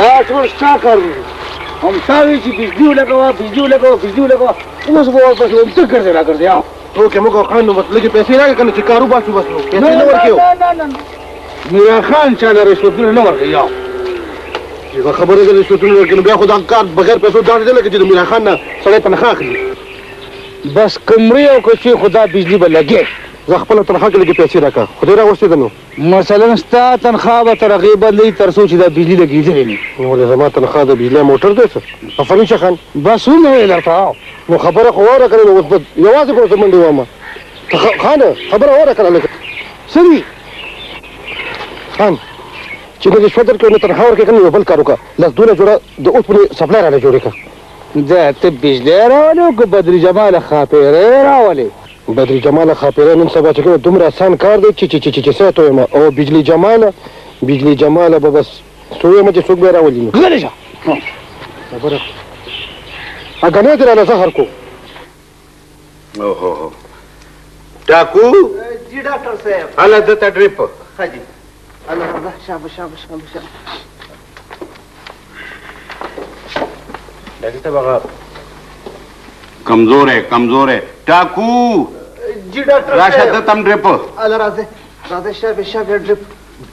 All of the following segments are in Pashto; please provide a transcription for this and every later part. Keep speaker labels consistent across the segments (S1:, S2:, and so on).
S1: دا ټول ستا کارونه دي هم تا وایي چې بجلي ولګوه بجلي ولګوه بجلي ولګوه اوس به ورپسې همته ګرځې را ګرځې
S2: ټوکې موږ خان نو بس لږې پیسې راکړه که نه چې کار وباسو بس نو پیسې نه ورکوو
S1: میرا خان چاله رشوتونه نه ورکوي
S2: هغه خبره ده رشوتونه ورکوي نو بیا خو دا کار بغیر پیسو داسې دی لکه چې د میرا خان نه سړی تنخوا اخلي
S1: بس کمرې او کوڅې خو دا بجلي به لګې
S2: زه خپله تنخوا کې لږې پیسې راکړه خدای راوستې ده نو
S1: مثلا ستا تنخوا به تر هغې بدلوي تر څو چې دا بجلي لګېدلې نه
S2: ولې زما تنخوا د بجلي موټر دی څه افرین شه خان
S1: بس ومې درته
S2: نو خبره خو واوره که نه نو اوس به یوازې به ورته منډې وامه خانه خبره واوره که نه لږه څه دي خان چې نه رشوت درکړې نو تنخوا ورکړې که نه یو بل کار وکړه لس دونه جوړه د اوسپنې سپلای رانه جوړې کړه
S1: دا ته بجلی راولې او که بدري جماله خاپیرې راولې
S2: بدري جماله خاپیرې نن سبا چې کومه دومره آسان کار دی چې څه ته وایم او بجلي جماله به بس څه وایم چې څوک به یې راولي نو
S1: غلی شه
S2: خبره اګنې دې رانه زهر کو
S3: اوهو ټاکو
S4: جی ډاکټر صاحب
S3: هله دته ډریپ
S4: ښه جي الله الله شابه
S3: ډاکټر صاحب هغه کمزور ہے ټاکو
S4: جی ډاکټر
S3: راشه دته هم ډریپ
S4: الله راځه شابه ډریپ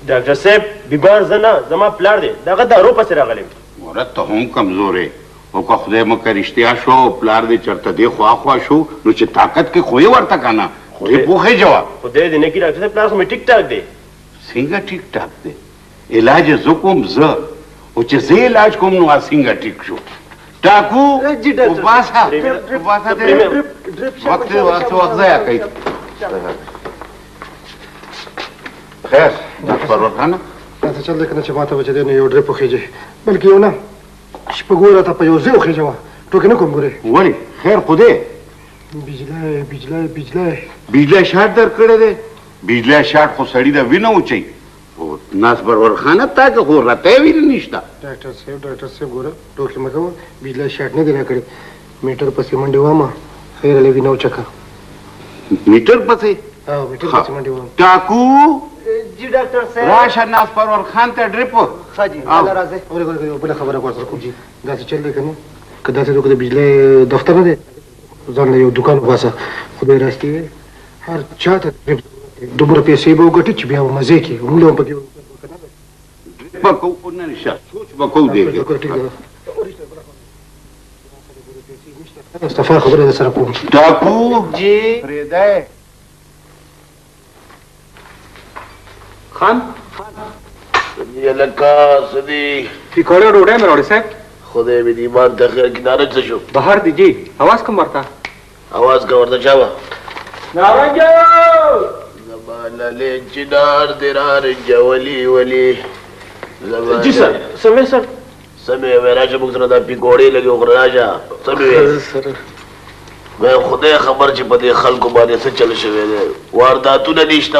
S5: ډاکټر صاحب بیمار زه نه زما پلار دی دغه دارو پسې راغلی
S3: وره ته هم کمزور یې او که خدای مکه رښتیا شو پلار دې چېرته دې خوا شو نو چې طاقت کې خو یې ورته که نه دې پوښې جواب
S5: خدای دې نه کړي ډاکټر صاحب پلار خو مې ټیک ټاک دی
S3: څنګه ټیک ټاک دی علاج یې زه کوم زه او چې زه علاج کوم نو څنګه ټیک شو ټاکو
S4: جی ډاکټر
S3: وباسه وخت ضایع کوي خیر پرور خانه
S2: داسې چل دی که نه چې ما ته به چې دی نو یو ډریپ وخېږي بلکې یو نه شپږو راته په یو ځای وخېژوه ټوکې نه کوم ګورې
S3: ولې خیر خو دی بجلی شاټ در کړی دی بجلی شاټ خو سړي د وینه اوچوي او ناس پرور خانه تا که خو رتی ویل نشته
S2: ډاکټر صاحب ګوره ټوکې مه کوه بجلی شاټ نه دی را کړی میټر پسې منډې وامه خیر هلې وینه وچکه
S3: میټر پسې
S2: میټر پسې منډې وام
S3: ټاکو
S4: جی ډاکټر صاحب
S3: راشه ناس پرور خان ته ډریپ
S4: ښه جي الله راځه
S2: اورې یو بله خبره ورسره کوم داسې چل دی که نه که داسې څوک د بجلی دفتر نه دی ځان له یو دوکان وباسه خدای راستي وي هر چا ته دومره پیسې به وګټي چې بیا به مزې کړي موږ هم پکې
S3: به کوو نه نشه سوچ به کوو دی
S2: مصطفی خبره در سره کوم
S3: ټاکو
S4: جی
S3: پرېږدی
S5: خان
S6: لکه څه دي
S5: پیکوړې ډوډۍ مې راوړې صاحب
S6: خدای مې دې ایمان ته خیر کړي نارنج څه شو
S5: بهر دی جی आवाज کم ورته
S6: आवाज کا ورته چا وه
S5: نارنجو
S6: زما لالې چنار دې نارنج ولي
S5: جی سر سمې سر
S6: سمې وې راشه موږ سره دا پیکوړې لګې وکړه راشه سمې وې وای خدای خبر چې په دې خلکو باندې څه چل شوی دی وارداتونه نشته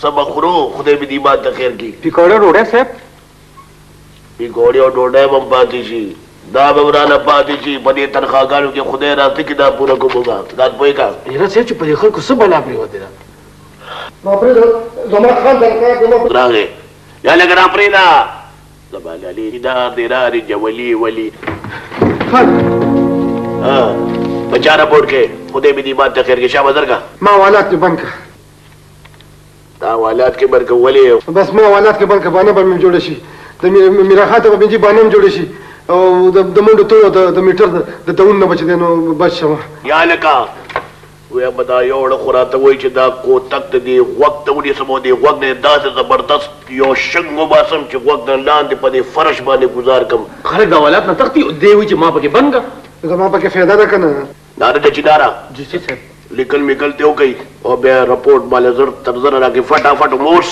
S6: څه به خورو خدای مې دې ایمان ته خیر کړي
S5: پیکوړې ډوډۍ صاحب
S6: پیکوړې او ډوډۍ به هم پاتې شي دا به هم رانه پاتې شي په دې تنخواګانو کې خدای راسته کې دا پوره کوم دا پوهې کا
S4: یاره صاحب چې په دې خلکو څه بلا پرېوتې ده
S2: ما پرېږده زما خان ته
S6: راغې یا لږ راپرېږده زما لالې دار دې نارنج ولي په چا رپورټ کې خدای مې دې ایمان ته خیر کړي شابه درکه
S2: ما حوالات کې بند کړه
S6: دا حوالات کې بند کړه ولې
S2: بس ما حوالات کې بند کړه بانه به مې جوړه شي د میرا خان ته به مې بانه هم جوړه شي او د منډو تو د میټر د دون نه بچ دی نو بچ شمه
S6: یا لکه ویا به دا یو ړه خو راته وایي چې دا کوتک د دې غوږ ته ونیسم او دې غوږ نه داسې زبردست یو شنګ وباسم چې غوږ نه لاندې په دې فرش باندې ګزار کړم
S5: خلک د حوالات نه تښتي دی وایي چې ما پکې بند کړه
S2: زما پکې فایده ده که نه
S6: نارنج چیناره
S5: جی صاحب
S6: لیکل میکل ته وکړئ او بیا رپورټ باندې زر تر زره راکړي فټافټ موس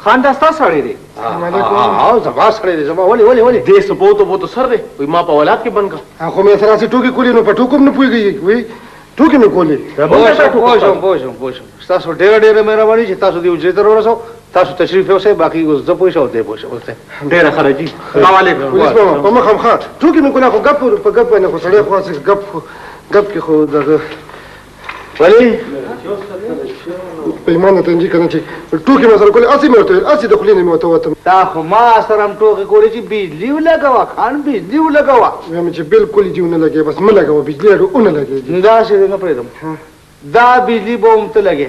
S5: خان دا ستا سړی دی
S2: زما سړی دی زما ولې
S5: دې سپوتو بوتو سر دی وایي ما په حوالات کې بند کړه
S2: خو مې سره ټوکې کولې نو په ټوکو هم نه پوهېږي وایي ټوکې مې کولې
S1: پوه شم ستاسو ډېره مهرباني چې تاسو دې حجرې ته راورسو تاسو تشریف یوسئ باقي اوس زه پوه شم او دی پوه شم
S5: ډېره ښه ده جي سلام علیکم
S2: پولیس په مخ هم ښه ټوکې مې کولې خو ګپ په ګپ باندې خو سړی خو ګپ کې خو دغه
S1: ولې
S2: په ایمان ته انجی کنه چې ټوکی ما سره کولې اسی مې ورته اسی د خلینې مې ورته وته
S1: تا خو ما سره هم ټوکې کولې چې بجلي ولګوه خان بجلي ولګوه
S2: وایم چې بالکل جیو نه لګي بس مې لګاوه بجلی اډو نه لګي
S1: دا شی نه پرېږدم دا بجلي به هم ته لګې